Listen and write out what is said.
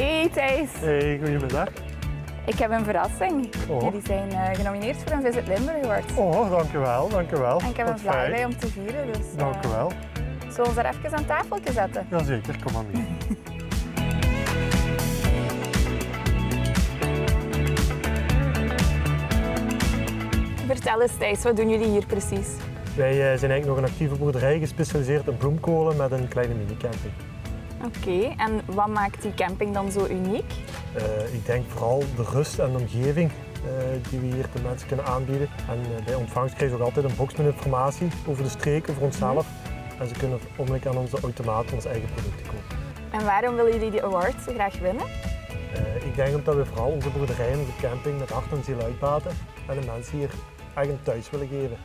Hey Thijs. Hey, goedemiddag. Ik heb een verrassing. Oh. Jullie zijn genomineerd voor een Visit Limburg Award. Oh, dankjewel. En ik heb een vlaai bij om te vieren. Dus, dankjewel. Zullen we ons er even aan tafel zetten? Jazeker, kom maar mee. Vertel eens Thijs, wat doen jullie hier precies? Wij zijn eigenlijk nog een actieve boerderij gespecialiseerd in bloemkolen met een kleine minicamping. Oké, en wat maakt die camping dan zo uniek? Ik denk vooral de rust en de omgeving die we hier de mensen kunnen aanbieden. En bij ontvangst krijgen ze ook altijd een box met informatie over de streek, over onszelf. En ze kunnen onmiddellijk aan onze automaat onze eigen producten kopen. En waarom willen jullie die award zo graag winnen? Ik denk omdat we vooral onze boerderij en onze camping met hart en ziel uitbaten en de mensen hier echt een thuis willen geven.